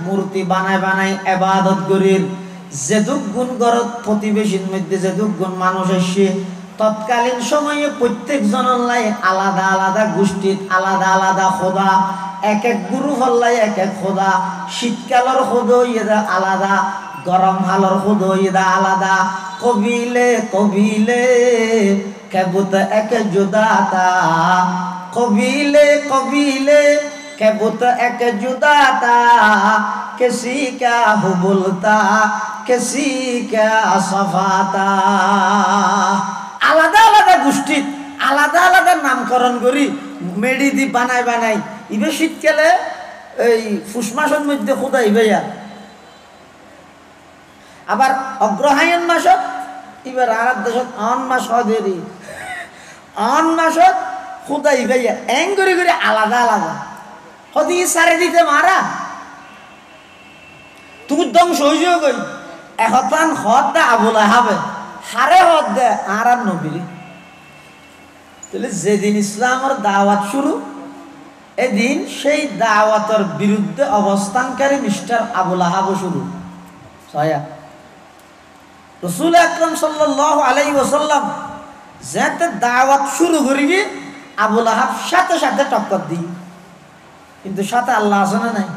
মূর্তি বানায় বানায় ইবাদত করির যেদুক গুণ গরত প্রতিবেশীর মধ্যে যেদুক গুণ মানুষ এসে তৎকালীন সময়ে প্রত্যেক জনলাই আলাদা আলাদা গোষ্ঠীর আলাদা আলাদা খোদা এক এক গুরু হল্লাই এক এক খোদা শীতকালের খোদ ইয়েদা আলাদা গরম হালর খোদ ইয়েদা আলাদা কবিলে কবিলে কেবুত এক জুদাতা কবিলে কবিলে কেবুত এক জুদাতা কিসি কা হুবুলতা কিসি কা সফাতা আলাদা আলাদা গোষ্ঠী আলাদা আলাদা নামকরণ করি মেডি দি বানাই বানাই ইবে শীতকালে এই ফুস মাসের মধ্যে খোদা ইবেয়া আবার অগ্রহায়ণ মাসত এবার আর দেশত অন মাস হদেরি অন মাসত খোদা ইবেয়া এং করে করে আলাদা আলাদা হদি সারে দিতে মারা তুই ধ্বংস হয়ে যাও গই এখন হদ দা আবুলা হবে হারে হদ দে আর নবীর তাহলে যেদিন ইসলামের দাওয়াত শুরু এদিন সেই দাওয়াতের বিরুদ্ধে অবস্থানকারী মিস্টার আবুল আহাব শুরু ছয়া রাসূল আকরাম সাল্লাল্লাহু আলাইহি ওয়াসাল্লাম যাতে দাওয়াত শুরু করিবি আবুল আহাব সাথে সাথে টক্কর দি কিন্তু সাথে আল্লাহ আছে না নাই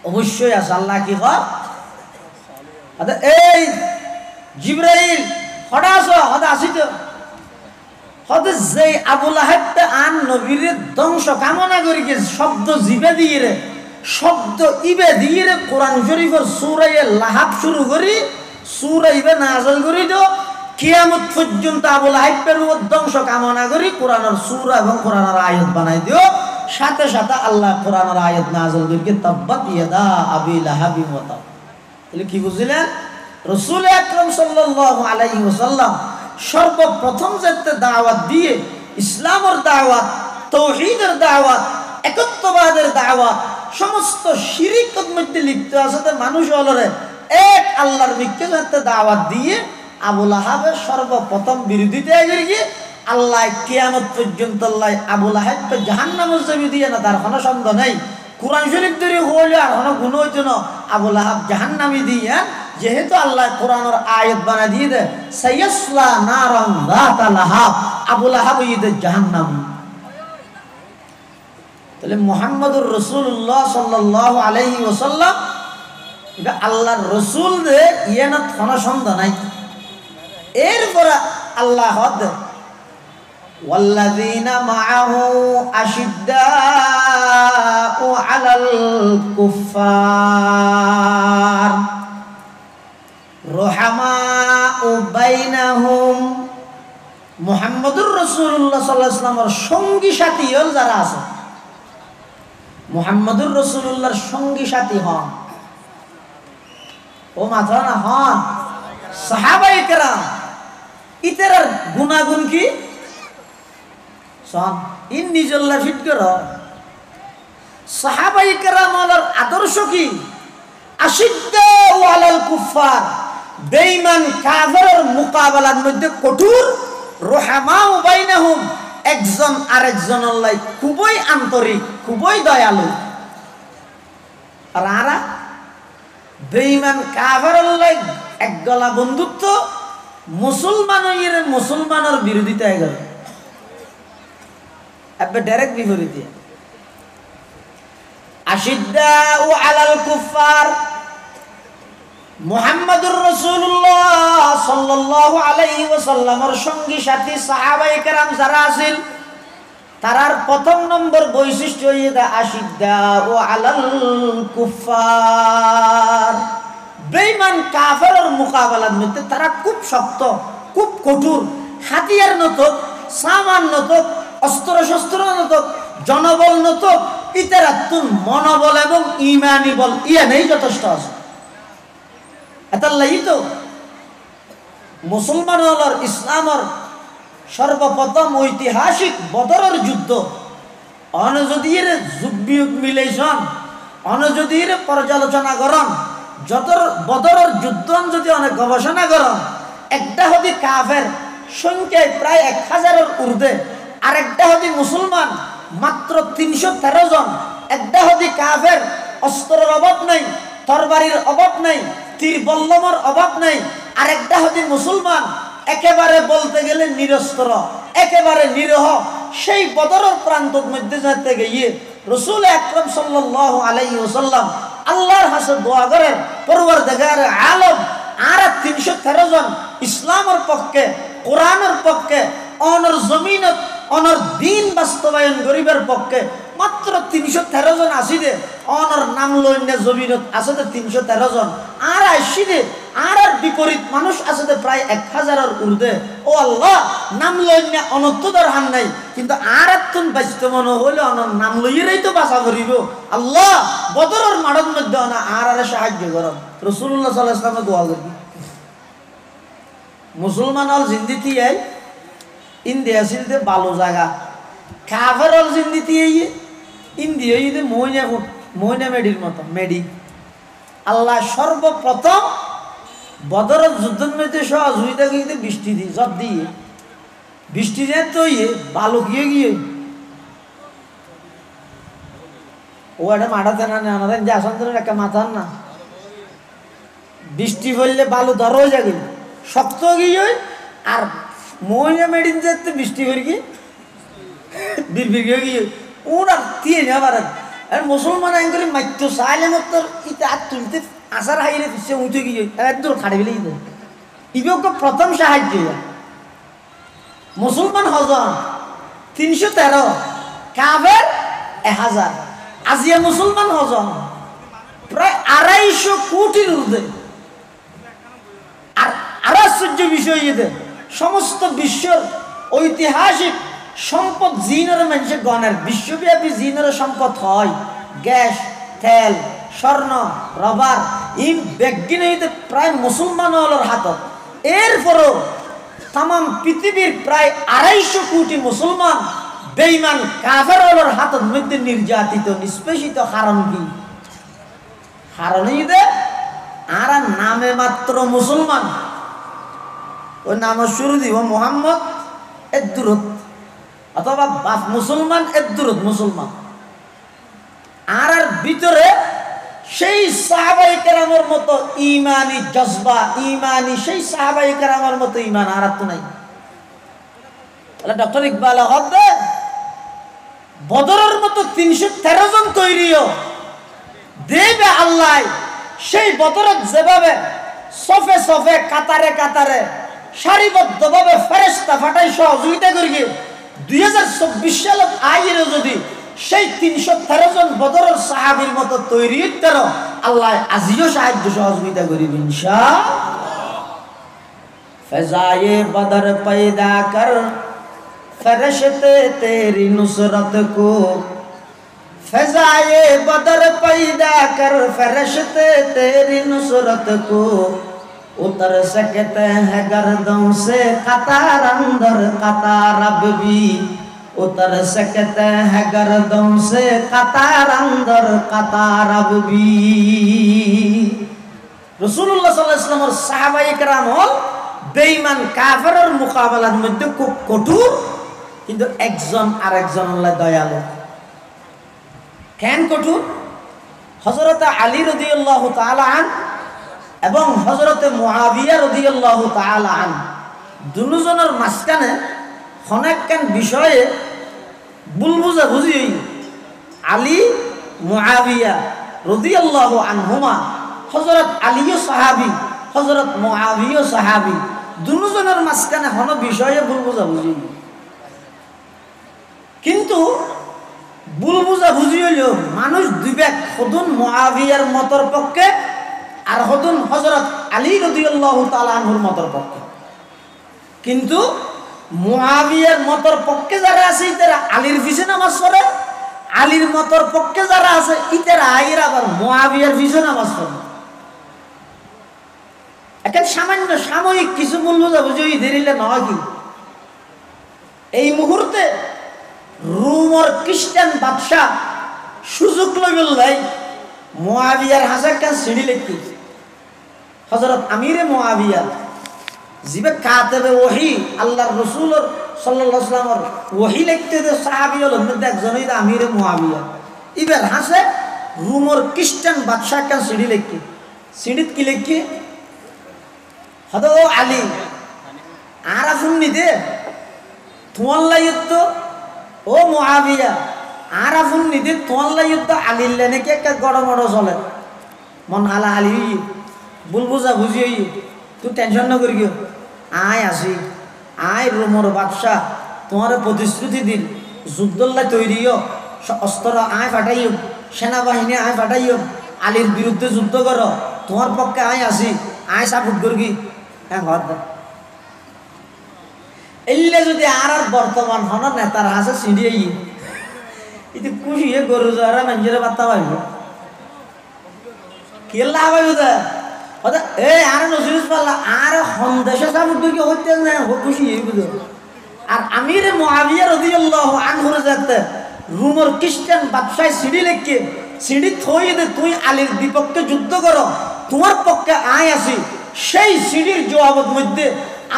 অবশ্যই আছে আল্লাহ কি কয় আদা এই জিবরাইল হডা আসো হডা আসিত হদে যে আবুল আহাবটা আন নবীর ধ্বংস কামনা করি কে শব্দ জিবে দিয়ে রে শব্দ ইবে দিয়ে রে কোরআন শরীফের সূরা লাহাব শুরু করি সূরা ইবে নাযিল করি তো কিয়ামত পর্যন্ত আবুল আহাবের ধ্বংস কামনা করি কোরআনের সূরা এবং কোরআনের আয়াত বানাই দিও সাথে সাথে আল্লাহ কোরআনের আয়াত নাযিল করি তাব্বাত ইয়াদা আবি লাহাবি ওয়া তাব তাহলে কি বুঝলেন রাসূল আকরাম সাল্লাল্লাহু আলাইহি ওয়াসাল্লাম সর্বপ্রথম যেতে দাওয়াত দিয়ে ইসলামের দাওয়াত তাওহীদের দাওয়াত একত্ববাদের দাওয়াত সমস্ত শিরকের মধ্যে লিপ্ত আছে মানুষ হলরে এক আল্লাহর মিথ্যে যেতে দাওয়াত দিয়ে আবুল আহাবের সর্বপ্রথম বিরোধিতা করি আল্লাহ কিয়ামত পর্যন্ত আল্লাহ আবুল আহাবকে জাহান্নামে যাবে দিয়ে না তার কোনো সন্দেহ নেই কুরআন শরীফ ধরে হইলে আর কোনো গুণ হইতো না আবুল আহাব জাহান্নামে দিয়ে যেহেতু আল্লাহ কোরআনের আয়াত বানা দিয়ে দে সাইয়াসলা নারান যাতা লাহাব আবুল আহাব ইদে জাহান্নাম তাহলে মুহাম্মদুর রাসূলুল্লাহ সাল্লাল্লাহু আলাইহি ওয়াসাল্লাম এটা আল্লাহর রাসূল দে ইয়ানা কোনো সন্দেহ নাই এরপর আল্লাহ হদ ওয়াল্লাযীনা মাআহু আশিদ্দাউ আলাল কুফফার রহমাউ বাইনাহুম মুহাম্মদুর রাসূলুল্লাহ সাল্লাল্লাহু আলাইহি ওয়াসাল্লামের সঙ্গী সাথী যারা আছে মুহাম্মদুর রাসূলুল্লাহর সঙ্গী সাথী হন ও মাত্র না হন সাহাবায়ে কেরাম ইতার গুনাহগুণ কি সন ইন নিজল্লা ফিট করো সাহাবায়ে কেরামের আদর্শ কি আশিদ্দাউ আলাল কুফফার বেঈমান কাফেরের মোকাবেলার মধ্যে কঠোর রহমাউ বাইনাহুম একজন আরেকজনের লাই খুবই আন্তরিক খুবই দয়ালু আর আরা বেঈমান কাফেরের লাই এক গলা বন্ধুত্ব মুসলমানের বিরোধিতা হয়ে গেল একবার ডাইরেক্ট বিপরীতে আশিদ্দাউ আলাল কুফফার মুহাম্মদুর রাসূলুল্লাহ সাল্লাল্লাহু আলাইহি ওয়াসাল্লামের সঙ্গী সাথী সাহাবায়ে কেরাম যারা আছেন তারার প্রথম নম্বর বৈশিষ্ট্য হইছে আশিদ্দাউ আলাল কুফফার বেঈমান কাফেরের মোকাবেলার মধ্যে তারা খুব শক্ত খুব কঠোর হাতিয়ার নতক সামান নতক অস্ত্র শস্ত্র নতক জনবল নতক ইতারাতুন মনোবল এবং ঈমানি বল ইয়া নেই যথেষ্ট আছে এতাল্লাই তো মুসলমান হলর ইসলামর সর্বপ্রথম ঐতিহাসিক বদরের যুদ্ধ অনযদির যুগ বিয়োগ মিলেছন অনযদির পর্যালোচনা করন যত বদরের যুদ্ধ যদি অনেক গবেষণা করন একটা হদি কাফের সংখ্যায় প্রায় 1000-এর ঊর্ধ্বে আর একটা হদি মুসলমান মাত্র 313 জন একটা হদি কাফের অস্ত্রের অভাব নাই, তরবারির অভাব নাই, তীর বল্লমের অভাব নাই। আরেকটা হচ্ছে মুসলমান একেবারে বলতে গেলে নিরস্ত্র, একেবারে নিরহ। সেই বদরের প্রান্তর মধ্যে যেতে গিয়ে রাসূল আকরাম সাল্লাল্লাহু আলাইহি ওয়াসাল্লাম আল্লাহর কাছে দোয়া করেন, পরওয়ারদিগার আলম আর 313 জন ইসলামের পক্ষে, কোরআনের পক্ষে, অনর জমিনত অনর দিন বাস্তবায়ন গরিবের পক্ষে মাত্র 313 জন আসিদে। অনর নাম লইনে জমিনত আছে 313 জন, আর আসিদে আর বিপরীত মানুষ আছে প্রায় 1000-এর ঊর্ধ্বে। ও আল্লাহ, নাম লইনে অনন্তদর হান নাই, কিন্তু আর একজন বাঁচতে মনে হইলে অনর নাম লইয়েরই তো বাঁচা করিব। আল্লাহ, বদরের মাঠের মধ্যে না আর সাহায্য করো। রাসূলুল্লাহ সাল্লাল্লাহু আলাইহি ওয়াসাল্লাম দোয়া করি মুসলমান হল জিন্দিতি ইন্ডিয়া সিলতে ভালো জায়গা, কাফের হল জিন্দিতি ইন্ডিয়া মইনা মেডির মতো মেডি। আল্লাহ সর্বপ্রথম বদরের যুদ্ধের মধ্যে সহযোগিতা কিন্তু বৃষ্টি দিয়ে জব দিয়ে বৃষ্টি দিয়ে তো ভালো গিয়ে ও একটা মাঠাতে না আমাদের যে আসান্তরের একটা মাথার না বৃষ্টি পড়লে ভালো ধরো যাবে শক্ত গিয়ে আর মহিলা মেডিন যেতে বৃষ্টি করে কি বিড়বিড় গিয়ে ওরা দিয়ে নেবার আর মুসলমান আইন করে মাত্র চাইলে মাত্র ইটা আর তুলতে আসার হাইলে সে উঠে গিয়ে একদম খাড়ে ফেলে ইবে প্রথম সাহায্য মুসলমান হজন 313, কাফের 1000। আজিয়া মুসলমান হজন প্রায় 250 কোটির ঊর্ধ্বে। আর আরো আশ্চর্য বিষয় সমস্ত বিশ্বর ঐতিহাসিক সম্পদ জিনের মানুষে গণের বিশ্বব্যাপী জিনের সম্পদ হয় গ্যাস, তেল, স্বর্ণ, রবার, এই ব্যাগিন প্রায় মুসলমান হলোর হাতত। এরপরও তাম পৃথিবীর প্রায় 250 কোটি মুসলমান বেঈমান কাফের হলোর হাতত মধ্যে নির্যাতিত নিষ্পেষিত। কারণ কি? কারণ আর নামে মাত্র মুসলমান, ওই নামের শুরু দিব মোহাম্মদ এর দূরত অথবা বাপ মুসলমান এর দূরত মুসলমান। আর ভিতরে সেই সাহাবায়ে কেরামের মতো ইমানি জজবা, ইমানি সেই সাহাবায়ে কেরামের মতো ইমান আর তো নাই। তাহলে ডক্টর ইকবাল হবে বদরের মতো 313 জন তৈরিও দেবে আল্লাহ। সেই বদরত যেভাবে সফে সফে কাতারে কাতারে সারিবদ্ধভাবে ফেরেশতা ফাটাই সহযোগিতা করি 2024 সালত আইরে যদি সেই 313 জন বদরের সাহাবীর মতো তৈরি হইতেন আল্লাহ আজিও সাহায্য সহযোগিতা করিব ইনশাআল্লাহ। ফজায়ে বদর पैदा कर फरिश्ते तेरी नुसरत को, फजाए बदर पैदा कर फरिश्ते तेरी नुसरत को, उतर सकते हैं गर्दों से कतार अंदर कतार अब भी, उतर सकते हैं गर्दों से कतार अंदर कतार अब भी। রাসূলুল্লাহ সাল্লাল্লাহু আলাইহি ওয়াসাল্লামের সাহাবায়ে কেরাম হল বেঈমান কাফেরের মোকাবেলার মধ্যে খুব কঠোর, কিন্তু একজন আরেকজনের দয়ালু। কেন কঠোর? হযরত আলী রাদিয়াল্লাহু তাআলা আন এবং হযরত মুআবিয়া রাদিয়াল্লাহু তাআলা আন দুজনের মাঝখানে অনেকখান বিষয়ে ভুল বুঝাবুঝি হই। আলী মুআবিয়া রাদিয়াল্লাহু আনহুমা, হযরত আলীও সাহাবী, হযরত মুআবিয়া সাহাবী, দুজনের মাঝখানে কোনো বিষয়ে ভুল বুঝাবুঝি। কিন্তু ভুল বুঝাবুঝি হইলেও মানুষ দুই ভাগ, হদুন মুআবিয়ার মতর পক্ষে আর হদুন হযরত আলী রাদিয়াল্লাহু তাআলা আনহুর মতর পক্ষে। কিন্তু মুআবিয়ার মতর পক্ষে যারা আছে তারা আলীর পিছে নামাজ পড়ে, আলীর মতর পক্ষে যারা আছে ইতারা আইরা আবার মুআবিয়ার পিছে নামাজ পড়ে। এখন সামান্য সাময়িক কিছু ভুল বুঝাবুঝি ধরিলে নয় কি এই মুহূর্তে রোমর খ্রিস্টান বাদশা সুযোগ লইলাই মুআবিয়ার হাসাক্কান সিঁড়ি লিখতে হযরত আমিরে মুআবিয়া জিবে কাতেবে ওহী আল্লাহর রাসূল সাল্লাল্লাহু আলাইহি ওয়াসাল্লামের ওহী লিখতে যে সাহাবী হল মধ্যে একজনই আমিরে মুআবিয়া। ইবের হাসে রুমর খ্রিস্টান বাদশাহ কেন সিঁড়ি লেখি সিঁড়িত কি লেখি হদ ও আলী আর আফুন নিদে তোমার লাইয়ত ও মুআবিয়া আর আফুন নিদে তোমার লাইয়ত আলিল্লা নাকি একটা গড়মড় চলে মন হালা আলি ভুল বুঝা বুঝি তুই টেনশন না করি আয় আসি আয় রুমর বাদশাহ তোমার প্রতিশ্রুতি দিন যুদ্ধল্লাই তৈরিও অস্ত্র আয় ফাটাইও সেনাবাহিনী আয় ফাটাইও আলীর বিরুদ্ধে যুদ্ধ করো তোমার পক্ষে আয় আসি আয় সাপোর্ট করবি হ্যাঁ ঘর দে এলে যদি আর বর্তমান হন নেতার আছে সিঁড়িয়ে ইতি খুশিয়ে গরু যারা মানুষের বার্তা পাইব কেলা পাইব এই আর নজরুল পাল্লা আর সন্দেশে সাপোর্ট করি হইতে না খুশি বুঝো আর আমির মুআবিয়া রাদিয়াল্লাহু আনহুর যাতে রুমর খ্রিস্টান বাদশাহ সিঁড়ি লেখকে সিঁড়ি থই দে তুই আলীর বিপক্ষে যুদ্ধ করো তোমার পক্ষে আয় আসি সেই সিঁড়ির জবাবের মধ্যে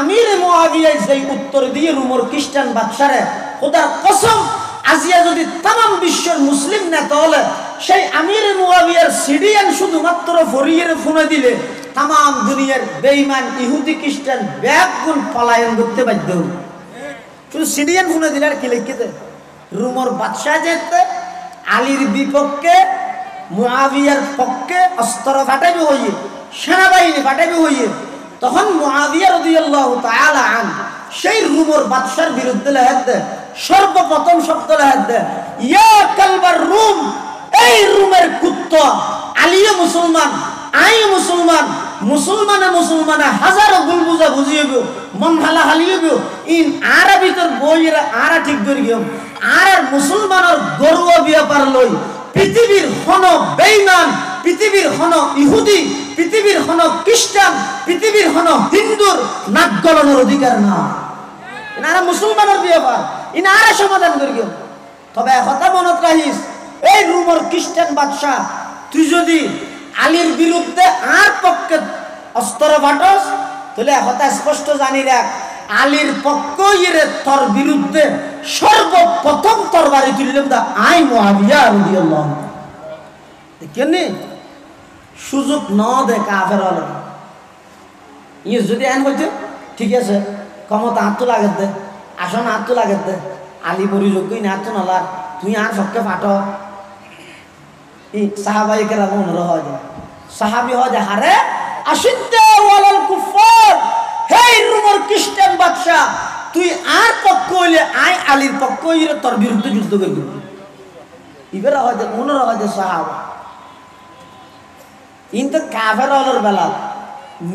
আমির মুআবিয়া সেই উত্তর দিয়ে রুমর খ্রিস্টান বাদশারে খোদার কসম আজিয়া যদি তাম বিশ্বের মুসলিম নেতা হলে সেই আমির মুআবিয়ার সিঁড়িয়ান শুধুমাত্র ফরিয়ের ফোনে দিলে তাম দুনিয়ার বেঈমান ইহুদি খ্রিস্টান ব্যাপগুণ পলায়ন করতে বাধ্য হবে শুধু সিরিয়ান ফোনে দিলে আর কি লিখতে রুমর বাদশাহ যেতে আলীর বিপক্ষে মুআবিয়ার পক্ষে অস্ত্র ফাটাইবে হইয়ে সেনাবাহিনী ফাটাইবে হইয়ে তখন মুআবিয়া রাদিয়াল্লাহু তাআলা আন সেই রুমর বাদশার বিরুদ্ধে লেহাত দেয় সর্বপ্রথম শব্দ লেহাত দেয় ইয়া কালবার রুম এই রুমের কুত্তা আলীও মুসলমান আই মুসলমান মুসলমানে মুসলমানে হাজারো গুলবুজা বুঝিয়ে মন হালা হালিয়ে ইন আরা ভিতর বইরা আরা ঠিক করি আর মুসলমানের গর্ব ব্যাপার লই পৃথিবীর হন বেঈমান পৃথিবীর হন ইহুদি পৃথিবীর হন খ্রিস্টান পৃথিবীর হন হিন্দুর নাক গলানোর অধিকার না এনারা মুসলমানের ব্যাপার ইনারা সমাধান করি তবে কথা মনত রাখিস এই রুমর খ্রিস্টান বাদশাহ তুই যদি আলীর বিরুদ্ধে আর পক্ষে অস্ত্র ফাটস তাহলে কথা স্পষ্ট জানি রাখ আলীর পক্ষ ইরে তোর বিরুদ্ধে সর্বপ্রথম তরবারি তুললাম দা আই মুআবিয়া রাদিয়াল্লাহু কেন সুযোগ ন দে কাফের হলো ই যদি এন হইতে ঠিক আছে ক্ষমতা হাত তো লাগে দে আসন হাত তো লাগে দে আলী বড়ি যোগ্যই না হাত তো নলার তুই আর পক্ষে ফাটো সাহাবাই কেরাম অনুরোধ হয় সাহাবি হয় হারে আশিদ্দা ওয়ালাল কুফার হে রুমর খ্রিস্টান বাদশা তুই আর পক্ষ হইলে আই আলীর পক্ষ হইলে তোর বিরুদ্ধে যুদ্ধ করবি ইবেরা হয় অনুরোধ হয় সাহাবা কিন্তু কাফের হলোর বেলা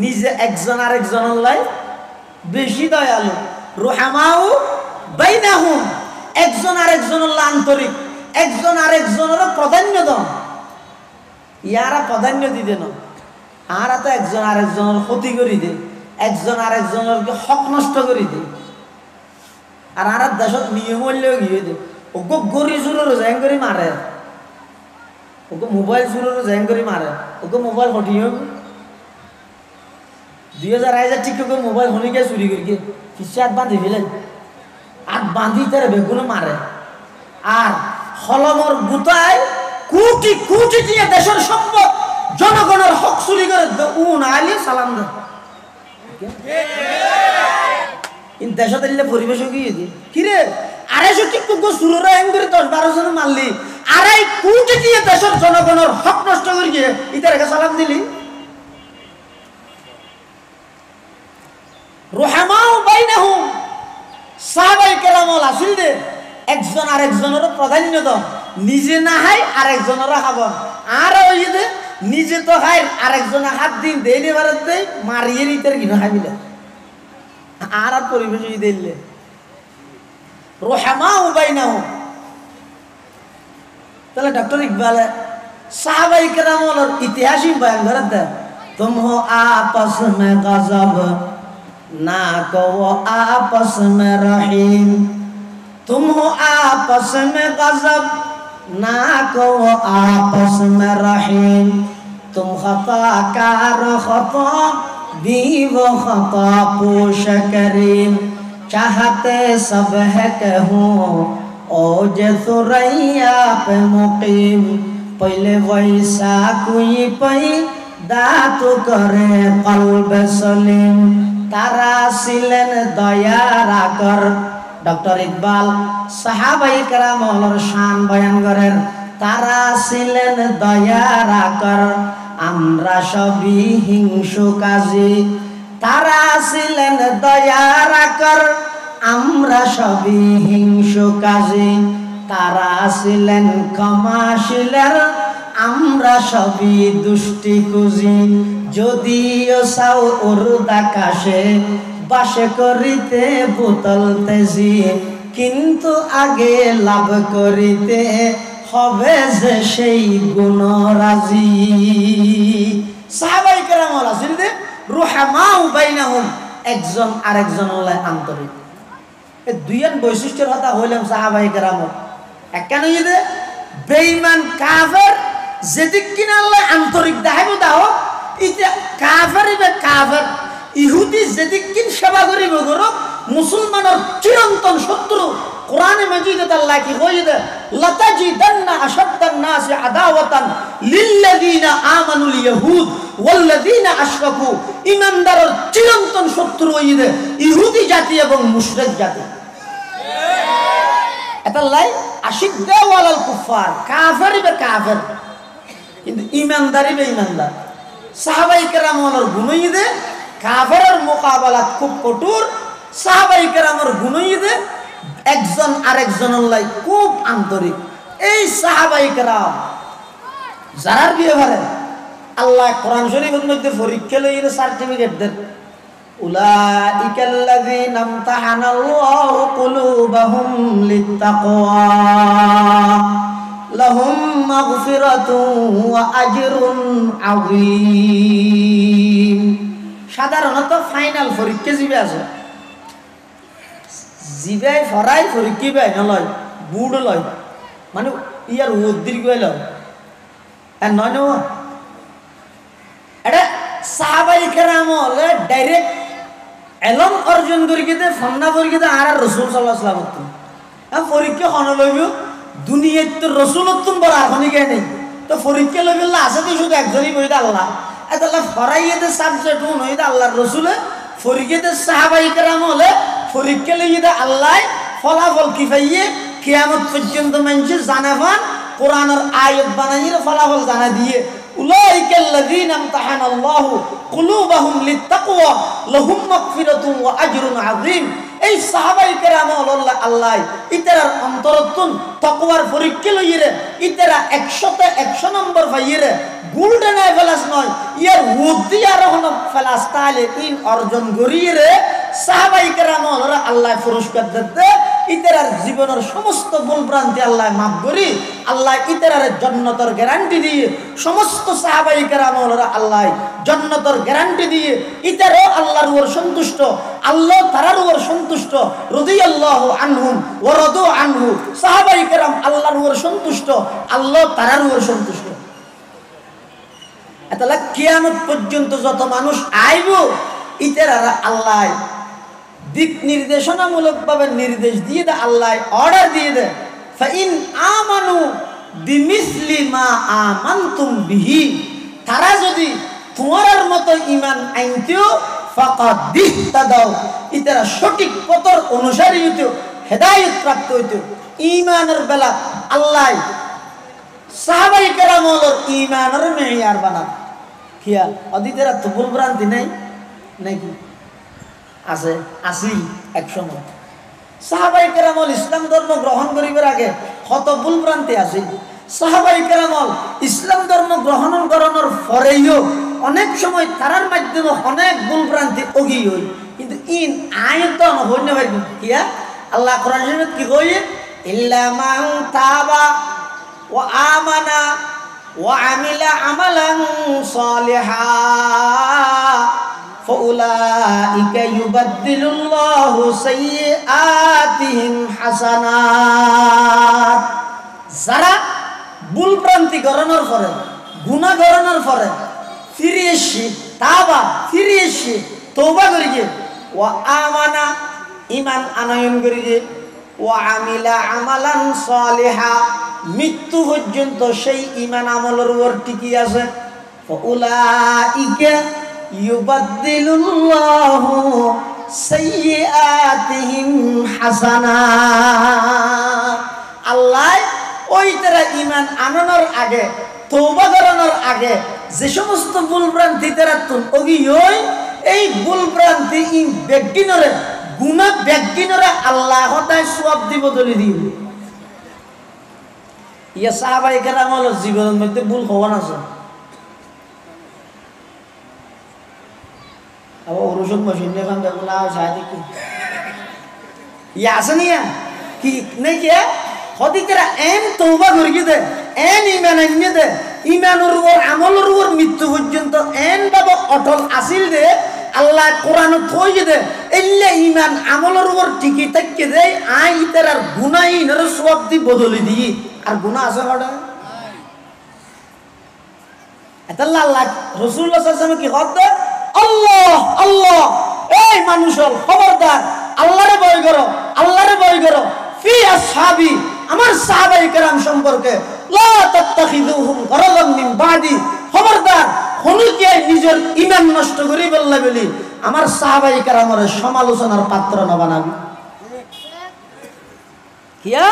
নিজে একজন আর একজনের লাই বেশি দয়ালু রুহামাউ বাইনাহুম একজন আর একজনের আন্তরিক একজন আর একজনের প্রাধান্য দাও ইয়ারা প্রাধান্য দিতে না আর তো একজন আর একজনের ক্ষতি করি দে একজন আর একজনের হক নষ্ট করি দে আর দেশত নিয়ম হইলেও গিয়ে দে ওকে গড়ি চুরের জ্যাং করে মারে ওকে মোবাইল চুরের জ্যাং করে মারে ওকে মোবাইল হটিয়ে 2000 ঠিক ওকে মোবাইল হনি গিয়ে চুরি করি গিয়ে পিছিয়ে হাত বাঁধি ফেলেন হাত বাঁধি তারা বেগুনে মারে আর হলমর গুতায় কোটি কোটি দিয়ে দেশের সম্পদ জনগণের হক চুরি করে উন আইলে সালাম দে ইন দেশত এলে পরিবেশ গিয়ে দি কিরে 250 টিকু গো সুররা এম করে 10-12 জন মারলি 2.5 কোটি দিয়ে দেশের জনগণের হক নষ্ট করে গিয়ে ইতারে সালাম দিলি রুহামাউ বাইনাহুম সাহাবায়ে কেরাম আসিল দে একজন আর একজনের প্রাধান্য দাও নিজে না হাই আর একজনের খাব আর ওই দে নিজে তো খাই আর একজনের হাত দিন দেইলে বারত দেই মারিয়ে নিতে কিনা খাইবিলে আর পরিবেশ দিলে রুহামাউ বাইনাহুম তাহলে ডক্টর ইকবাল সাহাবায়ে কেরামের ইতিহাসই বয়ান করতে तुम हो आपस में गजब ना कहो आपस में रहीम तुम हो आपस में गजब ना कहो आपस में रहीम तुम खता कार खता भी वो खता पोश करीम चाहते सब है कहूँ ओज सुरैया पे मुकीम পইলে বৈশা কুই পাই দাতু করে কলবে সলিম তারা ছিলেন দয়ার আকর ডক্টর ইকবাল সাহাবায়ে কেরামের শান বয়ান করেন তারা ছিলেন দয়ার আকর আমরা সবই হিংসুকাজী তারা ছিলেন দয়ার আকর আমরা সবই হিংসুকাজী তারা ছিলেন ক্ষমাশীলের আমরা সবই দুষ্টি খুঁজি যদিও সাও উর্দাকাশে বাসে করিতে বোতল তেজি কিন্তু আগে লাভ করিতে হবে যে সেই গুণরাজি সাহাবায়ে কেরাম আছেন যে রুহামাউ বাইনাহুম একজন আরেকজনের আন্তরিক এই দুইজন বৈশিষ্ট্যের কথা হইলাম সাহাবায়ে কেরাম একখান ইদে বেঈমান কাফের যেদিক কিনা আল্লাহ আন্তরিক দেখাইব দাও ইটা কাফের ইবে কাফের ইহুদি যেদিক কিন সেবা করিব গরো মুসলমানের চিরন্তন শত্রু কোরআনে মাজিদে আল্লাহ কি কইছে লাতাজিদান্না আশাদ্দান নাসি আদাওয়াতান লিল্লাযিনা আমানুল ইয়াহুদ ওয়াল্লাযিনা আশরাকু ঈমানদারের চিরন্তন শত্রু হইছে ইহুদি জাতি এবং মুশরিক জাতি এতাল্লাই আশিদ্দা ওয়ালাল কুফার কাফের ইবে কাফের কিন্তু ঈমানদারি বে ঈমানদার সাহাবায়ে কেরামের গুণ হইছে কাফেরের মোকাবেলাত খুব কঠোর সাহাবায়ে কেরামের গুণ হইছে একজন আরেকজনের লাই খুব আন্তরিক এই সাহাবায়ে কেরাম যারা বিয়ে করে আল্লাহ কোরআন শরীফের মধ্যে পরীক্ষা লইয়ে সার্টিফিকেট দেন উলাইকাল্লাযীনা আমতাহানাল্লাহু কুলুবাহুম লিত্তাকওয়া লাহুম মাগফিরাতুন ওয়া আজরুন আযীম সাধারণত ফাইনাল পরীক্ষা জিবে আছে জিবাই ফরাই পরীক্ষা বাই নলয় বুড় লয় মানে ইয়ার উদ্দীর্ঘ লয় আর নয় নয় এটা সাহাবায়ে কেরাম হলে ডাইরেক্ট এলম অর্জন করি গিয়ে ফন্না করি গিয়ে আর রসুল সাল্লাল্লাহু আলাইহি ওয়াসাল্লাম পরীক্ষা হন লইব দুনিয়ায় তো রসুলত্তুন বড় এখনই গে নেই তো পরীক্ষা লইব আছে তো শুধু একজনই বইতে আল্লাহ এতাল্লাহ ফরাইয়েতে সাবজেক্ট হুন হইতে আল্লাহর রসুলে পরীক্ষাতে সাহাবায়ে কেরাম হলে পরীক্ষা লইতে আল্লাহ ফলাফল কি পাইয়ে কিয়ামত পর্যন্ত মানুষ জানাবান কোরআনের আয়াত বানাইয়ে ফলাফল জানা দিয়ে উলাইকাল্লাযীনা আমতাহানাল্লাহু কুলুবাহুম লিত্তাকওয়া লাহুম মাগফিরাতুন ওয়া আজরুন আযীম এই সাহাবায়ে কেরাম আল্লাহ ইতারার অন্তরতুন তাকওয়ার পরীক্ষা লইয়ে ইতারা 100 নম্বর পাইয়ে গোল্ডেন আইফেলাস নয় ইয়ার উদ্দি আর হন ফেলাস তালে ইন অর্জন করিয়ে সাহাবায়ে কেরাম আল্লাহ পুরস্কার দিতে ইতারার জীবনের সমস্ত ভুল ভ্রান্তি আল্লাহ মাফ করি আল্লাহ ইতারার জান্নাতের গ্যারান্টি দিয়ে সমস্ত সাহাবায়ে কেরাম আল্লাহ জান্নাতের গ্যারান্টি দিয়ে ইতারও আল্লাহর উপর সন্তুষ্ট আল্লাহ তারার উপর সন্তুষ্ট রাদিয়াল্লাহু আনহুম ওয়া রাদু আনহু সাহাবায়ে কেরাম আল্লাহর উপর সন্তুষ্ট আল্লাহ তারার উপর সন্তুষ্ট এতলা কিয়ামত পর্যন্ত যত মানুষ আইব ইতারা আল্লাহ দিক নির্দেশনামূলক ভাবে নির্দেশ দিয়ে দে আল্লাহ অর্ডার দিয়ে দে ফাইন আমানু বিমিসলি মা আমানতুম বিহি তারা যদি তোমার মতো ঈমান আনতেও ফাকাদ ইহতাদাও ইতারা সঠিক পথের অনুসারী হইতো হেদায়েত প্রাপ্ত হইতো ঈমানের বেলা আল্লাহ সাহাবায়ে কেরামের ঈমানের মেয়ার বানান কিয়া অদিতেরা তো ভুল ভ্রান্তি নাই নাকি আছে আসিল একসময় সাহাবায়ে কেরাম ইসলাম ধর্ম গ্রহণ করিবার আগে কত ভুল ভ্রান্তি আছে সাহাবায়ে কেরাম ইসলাম ধর্ম গ্রহণ করানোর পরেও অনেক সময় তারার মাধ্যমে অনেক ভুল ভ্রান্তি অগি হই কিন্তু ইন আয়তন হইনে ভাই কিয়া আল্লাহ কোরআন শরীফে কি কইয়ে ইল্লা মান তাবা ওয়া আমানা ওয়া আমিলা আমালান সালিহা ফাউলাইকা ইউবাদদিলুল্লাহু সাইয়্যাতিহিম হাসানাত যারা ভুল ভ্রান্তি করানোর পরে গুনাহ করানোর পরে ফিরে এসে তাবা ফিরে এসে তওবা করিয়ে ওয়া আমানা ঈমান আনয়ন করিয়ে ওয়া আমিলা আমালান সালিহা মৃত্যু পর্যন্ত সেই ঈমান আমলের উপর টিকে আছে ফাউলাইকা ইউবাদদিলুল্লাহু সাইয়্যাতিহিম হাসানাত। আল্লাহ ওই তারা ঈমান আনানোর আগে, তওবা করানোর আগে যে সমস্ত ভুলভ্রান্তি তারা তুন ওগি হই, এই ভুলভ্রান্তি ইন ব্যক্তিনরে গুনাহ ব্যক্তিনরে আল্লাহ হতায় সওয়াব দিব দলি দিব। ইয়া সাহাবায়ে কেরামের জীবনের মধ্যে ভুল হওয়া না আছে। আবার ওরসব মেশিন এখন দেখো না সাহায্য কি ইয়া আছে নিয়া কি নেই কি হদিকেরা এন তওবা করি দে, এন ঈমান আনিয়ে দে, ঈমানের উপর আমলের উপর মৃত্যু পর্যন্ত এন বাবা অটল আসিল দে। আল্লাহ কোরআনে থই দে এল্লে ঈমান আমলের উপর টিকে থাককে দে। আই ইতার গুনাহীনের সওয়াব দি বদলি দি। আর গুনাহ আছে কটা এতাল্লাহ আল্লাহ রাসূলুল্লাহ সাল্লাল্লাহু আলাইহি ওয়াসাল্লাম কি কত আল্লাহ আল্লাহ, এই মানুষ খবরদার আল্লাহরে ভয় করো, আল্লাহরে ভয় করো। ফি আসহাবি, আমার সাহাবায়ে কেরাম সম্পর্কে লা তাত্তাখিযুহুম গরাযাম মিন বাদি, খবরদার হনুকে নিজের ঈমান নষ্ট করি বললা বলি আমার সাহাবায়ে কেরামের সমালোচনার পাত্র না বানাবি। কিয়া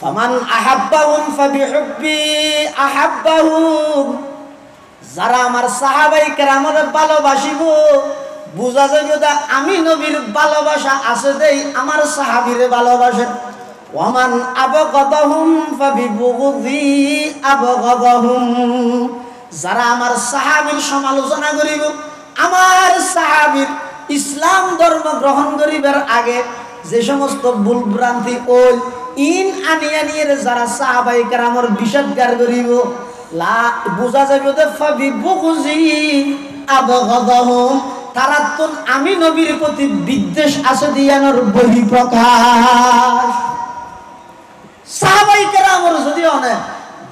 ফামান আহাব্বাহুম ফাবিহুব্বি আহাব্বাহুম, যারা আমার সাহাবায়ে কেরামের ভালোবাসিব বুঝা যাবে যে আমি নবীর ভালোবাসা আছে দেই আমার সাহাবীরে ভালোবাসেন। ওয়ামান আবগাদাহুম ফাবিবুগযি আবগাদাহুম, যারা আমার সাহাবীর সমালোচনা করিব, আমার সাহাবীর ইসলাম ধর্ম গ্রহণ করিবার আগে যে সমস্ত ভুল ভ্রান্তি ওই ইন আনিয়া নিয়ে যারা সাহাবায়ে কেরামের বিষাদগার করিব লা বুঝা যাবে যে ফাবিবুগযি আবগাদাহুম, তারা তো আমি নবীর প্রতি বিদ্বেষ আছে দিয়ানোর বহিঃপ্রকাশ। সাহাবায়ে কেরামের যদি অনেক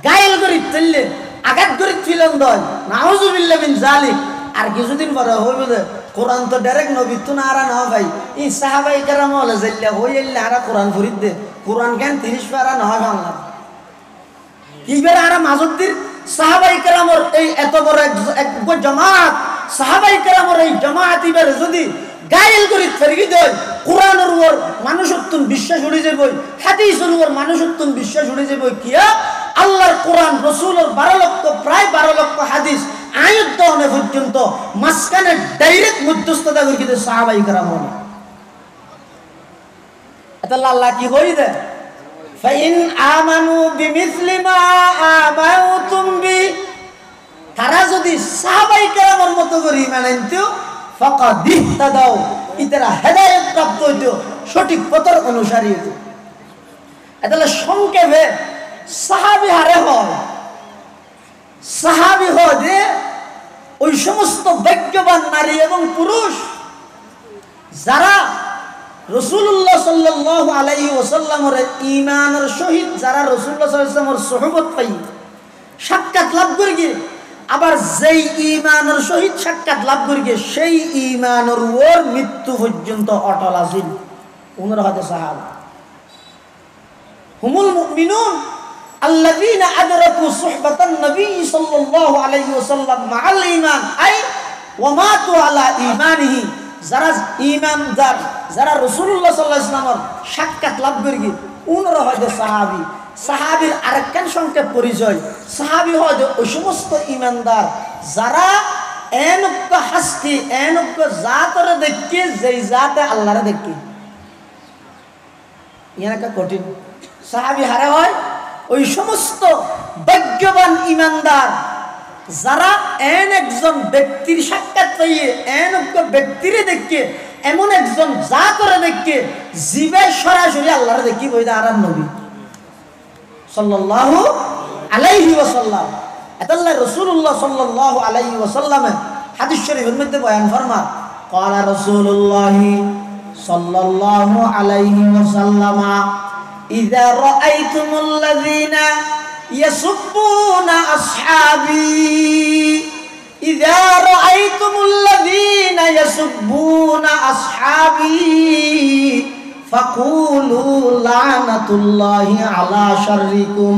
গায়েল করি তুললে আঘাত করি ছিলেন দয় নাউজুবিল্লাহ মিন জালিক। আর কিছুদিন পরে হইবে যে কোরআন তো ডাইরেক্ট নবী তো না আরা না ভাই, এই সাহাবায়ে কেরাম হলে যাইলে হইলে আরা কোরআন ফরিদ দে, কোরআন কেন 30 পারা না হয় বাংলা কিবার আরা মাজুদ্দির সাহাবায়ে কেরামের এই এত বড় এক জামাত, সাহাবায়ে কেরামের এই জামাত ইবার যদি গায়েল করি ফেরগি দেয়, কোরআনের উপর মানুষত্ব বিশ্বাস উড়ে যাবে, হাদিসের উপর মানুষত্ব বিশ্বাস উড়ে যাবে। কিয়া আল্লাহর কোরআন রাসূলের 12 লক্ষ প্রায় 12 লক্ষ হাদিস আয়াত দহনে পর্যন্ত মাঝখানে ডাইরেক্ট মধ্যস্থতা করে কিন্তু সাহাবায়ে কেরাম হল। এটা আল্লাহ কি কই দে ফাইন আমানু বিমিসলি মা আমানতুম বি, তারা যদি সাহাবায়ে কেরামের মতো করে ঈমান আনতো ফাকাদ ইহতাদাও, ইতারা হেদায়েত প্রাপ্ত হইতো, সঠিক পথের অনুসারী হইতো। এটা সংক্ষেপে সাহাবী হারে হয়, সাহাবী হয় যে ওই সমস্ত ভাগ্যবান নারী এবং পুরুষ যারা রাসূলুল্লাহ সাল্লাল্লাহু আলাইহি ওয়াসাল্লামের ঈমানের সহিত যারা রাসূলুল্লাহ সাল্লাল্লাহু আলাইহি ওয়াসাল্লামের সুহবত পাই সাক্ষাৎ লাভ করে গিয়ে, আবার যেই ঈমানের সহিত সাক্ষাৎ লাভ করে গিয়ে সেই ঈমানের উপর মৃত্যু পর্যন্ত অটল আছেন, ওনারা হতে সাহাবা। হুমুল মুমিনুন আল্লাযীনা আদরাকু সুহবাতান নবী সাল্লাল্লাহু আলাইহি ওয়াসাল্লাম মাআল ঈমান আই ওয়া মাতু আলা ঈমানিহি, যারা ঈমানদার, যারা রাসূলুল্লাহ সাল্লাল্লাহু আলাইহি ওয়াসাল্লামের সাক্ষাৎ লাভ করে গিয়ে ওনারা হতে সাহাবী। সাহাবীর আরেকখান সংক্ষেপ পরিচয়, সাহাবী হয় ওই সমস্ত ঈমানদার যারা এনক্য হাস্তি এনক্য জাতরে দেখে যেই জাতে আল্লাহরে দেখে। ইয়ার একটা কঠিন সাহাবী হারে হয় ওই সমস্ত ভাগ্যবান ঈমানদার যারা একজন ব্যক্তির সাক্ষাৎ পাইয়ে এনক্য ব্যক্তিরে দেখে এমন একজন জাতরে দেখে জীবে সরাসরি আল্লাহরে দেখি বই দা আরাম নবী সাল্লাল্লাহু আলাইহি ওয়াসাল্লাম। এতাল্লাহ রাসূলুল্লাহ সাল্লাল্লাহু আলাইহি ওয়াসাল্লাম হাদিস শরীফের মধ্যে বয়ান ফরমান ক্বালা রাসূলুল্লাহ সাল্লাল্লাহু আলাইহি ওয়াসাল্লাম ইযা রাআইতুমুল্লাযীনা ইয়াসুব্বুনা আসহাবি, ইযা রাআইতুমুল্লাযীনা ইয়াসুব্বুনা আসহাবি ফাকুলু লানাতুল্লাহি আলা শাররিকুম,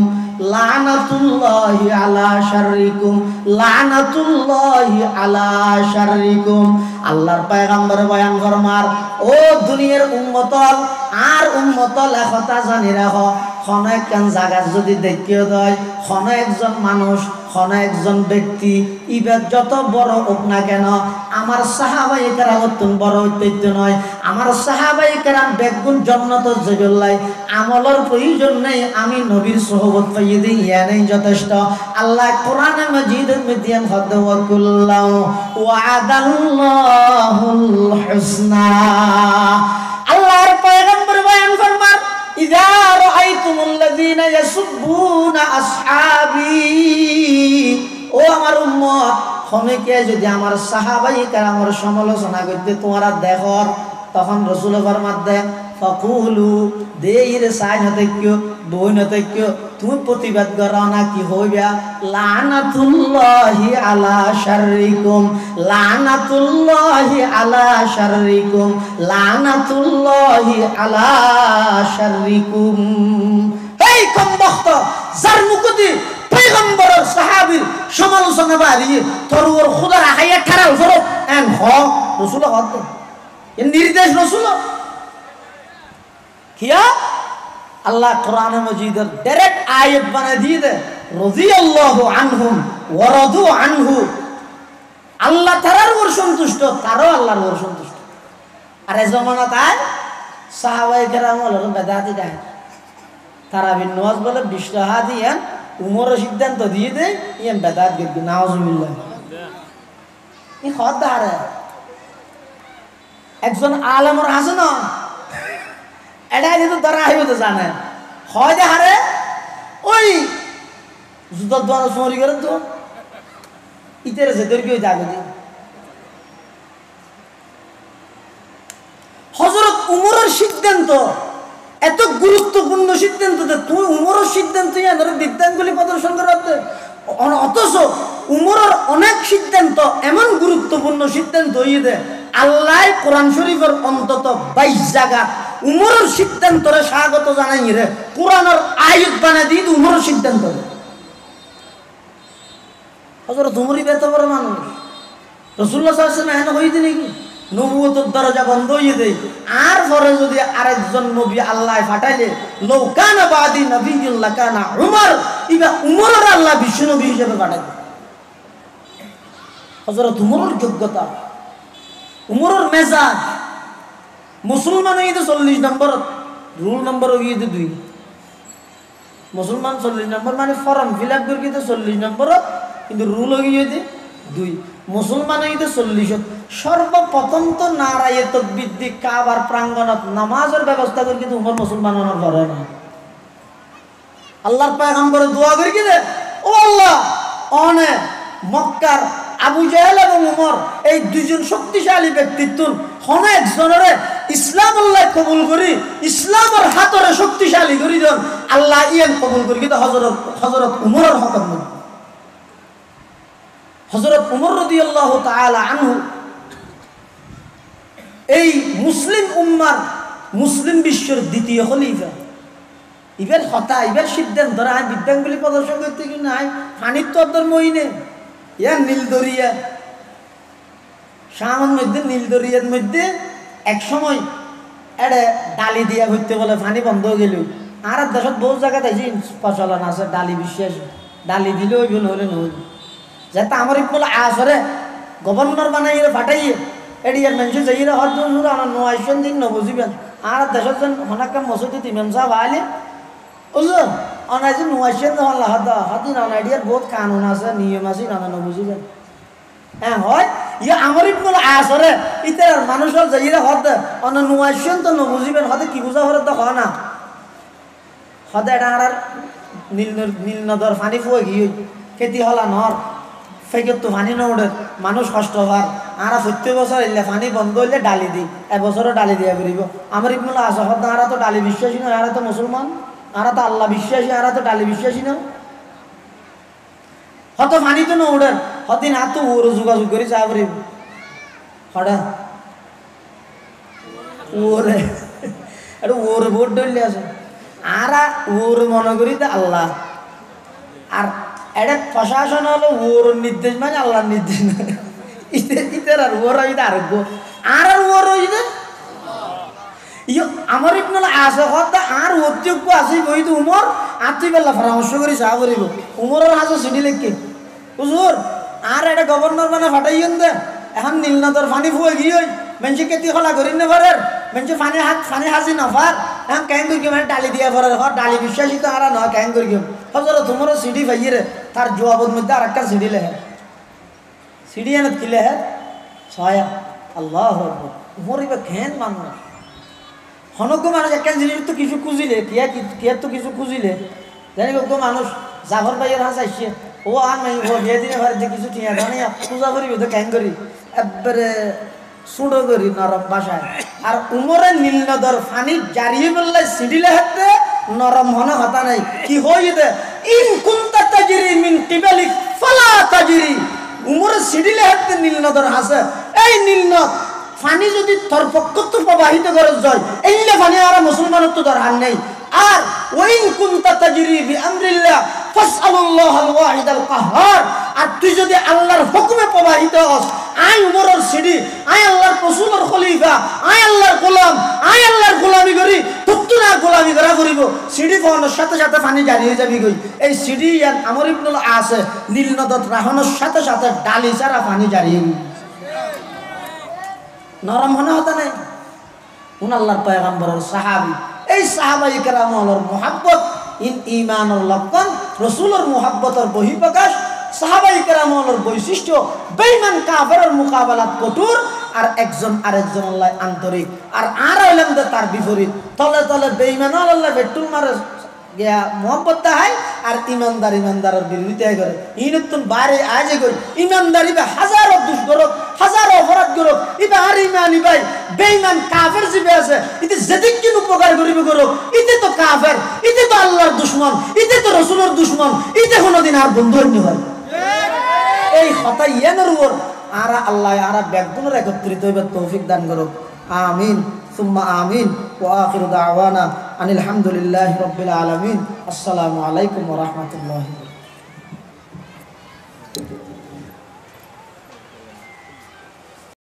লানাতুল্লাহি আলা শাররিকুম, লানাতুল্লাহি আলা শাররিকুম। আল্লাহর পয়গম্বর বয়ান ফরমার, ও দুনিয়ার উম্মতল আর উম্মতল একথা জানি রাখো, কোনো একখান জায়গা যদি দেখিয়ে দেয়, কোনো একজন মানুষ, কোনো একজন ব্যক্তি ইবাদ যত বড় হোক না কেন, আমার সাহাবায়ে কেরাম অত্যন্ত বড় হইতে নয়, আমার সাহাবায়ে কেরাম বেগুন জান্নাত যাইবলাই, আমলের প্রয়োজন নেই, আমি নবীর সোহবত পাইয়ে দিই, ইয়ানেই যথেষ্ট। আল্লাহ কোরআনে মাজিদের মধ্যে হদ্দ ওয়াকুল্লাহু ওয়াদাল্লাহুল হুসনা। আল্লাহর পয়গম্বর বয়ান ফরমান, ইযা রাআইতুমুল্লাযীনা ইয়াসুব্বুনা আসহাবী, ও আমার উম্মত, খমেকে যদি আমার সাহাবায়ে কেরামের সমালোচনা করতে তোমরা দেখো, তখন রাসূল ফরমাত দেন, ফাকুলু, দেইর সাইন থেকে বইন থেকে তুমি প্রতিবাদ করো না, কি হইবা, লানাতুল্লাহি আলা শাররিকুম, লানাতুল্লাহি আলা শাররিকুম, লানাতুল্লাহি আলা শাররিকুম। এই কমবখ্ত, যার মুখে পয়গম্বরের সাহাবীর সমালোচনা বাড়িয়ে তোর ওর খোদার আহাইয়া ঠাড়াল ফরত এন হ রাসূল হদ এর নির্দেশ রাসূল কিয়া আল্লাহ কোরআনে মাজিদের ডাইরেক্ট আয়াত বানায় দিয়ে দে, রাদিয়াল্লাহু আনহুম ওয়া রাদু আনহু, আল্লাহ তারার ওর সন্তুষ্ট, তারও আল্লাহর ওর সন্তুষ্ট। আর এই জামানাত আয় সাহাবায়ে কেরাম হলো বেদাতি দেয়, তারাবির নামাজ বলে 20 টাকা দিয়ে উমরের সিদ্ধান্ত দিয়ে দেয়, ইয়ান বেদাত গিয়ে নাউজুবিল্লাহ। এই হদ হারে একজন আলেমর আছে না, এটাই কিন্তু তারা আইব তো জানে, হয় হারে ওই জুতার দোয়ানো সমরি করে তো ইতের যেদের কেউ যাবে দি। হযরত উমরের সিদ্ধান্ত এত গুরুত্বপূর্ণ সিদ্ধান্ত যে তুই উমরের সিদ্ধান্ত বিদ্যাঙ্গুলি প্রদর্শন করাতে, অথচ উমরের অনেক সিদ্ধান্ত এমন গুরুত্বপূর্ণ সিদ্ধান্ত হয়ে দেয়, আল্লাহ কোরআন শরীফের অন্তত 22 জায়গা উমরের সিদ্ধান্তরে স্বাগত জানাই রে, কোরআনের আয়াত বানায় দিয়ে উমরের সিদ্ধান্ত। হযরত উমরই এত বড় মানুষ, রাসূলুল্লাহ সাল্লাল্লাহু আলাইহি ওয়াসাল্লাম এনে হইতে নাকি নবুয়তের দরজা বন্ধ হয়ে দেয়, আর পরে যদি আরেকজন নবী আল্লাহ পাঠাইলে লাউ কানা বাদি নবিয়্যুন লাকানা উমর, ইবা উমরের আল্লাহ বিশ্ব নবী হিসেবে পাঠাইবে। হযরত উমরের যোগ্যতা, উমরের মেজাজ, মুসলমান হইতে 40 নম্বর, রুল নম্বর হইতে 2, মুসলমান 40 নম্বর মানে ফর্ম ফিল আপ করে 40 নম্বর, কিন্তু রুল হইতে 2, মুসলমান হইতে 40। সর্বপ্রথম তো নারায়ে তাকবীর দি কাবার প্রাঙ্গণত নামাজের ব্যবস্থা করে, কিন্তু উমর মুসলমান হওয়ার পরে না, আল্লাহর পয়গম্বরে দোয়া করে কি দে, ও আল্লাহ, অনে মক্কার আবু জাহেল এবং উমর এই দুজন শক্তিশালী ব্যক্তিত্ব কোন একজনের ইসলাম আল্লাহ কবুল করি, ইসলামের হাতরে শক্তিশালী করি দেন, আল্লাহ ইয়ান কবুল করি। কিন্তু হযরত উমরের হক না, হযরত উমর রাদিয়াল্লাহু তাআলা আনহু এই মুসলিম উম্মার, মুসলিম বিশ্বের দ্বিতীয় খলিফা। ইবের কথা, ইবের সিদ্ধান্ত ধরা বিদ্যাঙ্গুলি প্রদর্শন করতে কি নাই, পানির তো অর্ধর মহিনে ইয়ার নীলদরিয়া, শামের মধ্যে নীলদরিয়ার মধ্যে এক সময় এটা ডালি দিয়া হইতে বলে পানি বন্ধ হয়ে গেল। আর দেশত বহু জায়গাতে প্রচলন আছে ডালি বিশ্বাস, ডালি দিলে ওই হলে নহল, যাতে আমার বলে আসরে গভর্নর বানাই ফাটাইয়ে এডিয়ার মানুষ যাই হর আমার নোয়াইশন দিন নবুঝিবেন। আর দেশত যেন হনাক্কা মসজিদ ইমাম সাহেব আইলে বুঝলো অনাইছে নোয়াইশন আল্লাহ হাতিন অনাইডিয়ার বহুত কানুন আছে, নিয়ম আছে, নবুঝিবেন। হ্যাঁ হয় ইয়ে আমার বলে আসরে ইতার মানুষের যাই হদ অন নোয়াইশন তো নবুঝিবেন, হতে কি বুঝা হরে তো হয় না, হদে এটা আর নীল নদর ফানি ফুয়ে গিয়ে খেতি হলা নর ফেকের তো পানি নৌড়ে মানুষ কষ্ট হওয়ার, আর 70 বছর এলে পানি বন্ধ হইলে ডালি দিই, এবছরও ডালি দিয়া করিব। আমার ইবনুল আসা হদ আরা তো ডালি বিশ্বাসী নয়, আরা তো মুসলমান, আরা তো আল্লাহ বিশ্বাসী, আরা তো ডালি বিশ্বাসী না, হত পানি তো নৌড়ে হদিন হাত ওর যোগাযোগ করে যা করিব হঠাৎ ওরে এটা ওর ভোট ধরলে আছে আরা ওর মনে করি তো আল্লাহ আর এটা প্রশাসন হলো ওর নির্দেশ মানে আল্লাহর নির্দেশ ইতের আর ওর হইতে আরোগ্য আর ওর হইতে আমার একটু আছে কথা আর অযোগ্য আছে বইতে উমর আর তুই বেলা পরামর্শ করি চা করিব উমরের হাজে সিঁড়ি লেখকে হুজুর আর এটা গভর্নর মানে ফাটাইন দে এখন নীলনদর পানি ফুয়ে গিয়ে মানুষ কেতি খোলা করি না পারে মানুষ পানি হাজি নফার এখন কেন করি মানে ডালি দিয়া পারে ডালি বিশ্বাসী তো আর নয় কেন করি হজর তোমারও সিঁড়ি পাইয়ে রে তার জবাবের মধ্যে আর একটা সিঁড়ি লেহে সিঁড়ি এনে কিলে হে ছয়া আল্লাহ উমর এবার খেন মানুষ হনজ্ঞ মানুষ একখান জিনিস তো কিছু খুঁজিলে কিয়া তো কিছু খুঁজিলে জানি গো মানুষ জাফর ভাইয়ের হাস আসছে ও আর নাই ও বিয়ে দিনে ভারে যে কিছু ঠিক আছে পূজা করি তো কেন করি একবারে সুড়ো করি নরম বাসায় আর উমরে নীলনদর ফানি জারিয়ে বললে সিডিলে হাতে নরম হনে হতা নাই কি হই দে ইন কুনতা তাজরি মিন কিবালিক ফালা তাজরি উমরে সিডিলে হাতে নীলনদর হাসে এই নীলনদ ফানি যদি তোর পক্ষত প্রবাহিত করে যায় এইলে ফানি আর মুসলমানের তো দরকার নেই আর ওয়াইন কুনতা তাজরি বিআমরিল্লাহ ফাসআলুল্লাহাল ওয়াহিদাল কাহ্হার আর তুই যদি আল্লাহর হুকুমে প্রবাহিত হস আই উমরের সিঁড়ি আই আল্লাহর রাসূলের খলিফা আই আল্লাহর গোলাম আই আল্লাহর গোলামি করি তুত্তুনা গোলামি করা করিব সিঁড়ি পাওয়ানোর সাথে সাথে পানি জারি হয়ে যাবি গই এই সিঁড়ি ইয়ান আমর ইবনুল আছে নীলনদত রাহনের সাথে সাথে ডালি ছাড়া পানি জারি হয়ে নরম হনে হতা নাই উন আল্লাহর পয়গম্বরের সাহাবী এই সাহাবায়ে কেরামের মুহাব্বত ঈমানের লক্ষণ রাসূলের মুহাব্বতের বহিঃপ্রকাশ সাহাবায়ে কেরামের বৈশিষ্ট্য বেঈমান কাফেরের মোকাবেলাত কঠোর আর একজন আরেকজন আল্লাহ আন্তরিক আর হইলাম তার বিপরীত তলে তলে বেঈমান আল্লাহ বেটুল মারে গিয়া মোহাম্মত তাহাই আর ইমানদারের বিরোধিতা করে ইনতুন বাইরে আজে কই ইমানদারি বা হাজারো দুষ করক হাজারো অপরাধ করক ইবা আর ইমানি ভাই বেঈমান কাফের জিবে আছে ইতে যেদিক কিন উপকার করিবে করক ইতে তো কাফের ইতে তো আল্লাহর দুশমন ইতে তো রাসূলের দুশমন ইতে কোনদিন আর বন্ধু হইনি হয় এই কথা ইয়ানের উপর আর আল্লাহ আর ব্যাকগুণের একত্রিত হইবার তৌফিক দান করুক আমিন সুম্মা আমিন ওয়া আখিরু দাওয়ানা আনিল হামদুলিল্লাহি রাব্বিল আলামিন আসসালামু আলাইকুম ওয়া রাহমাতুল্লাহি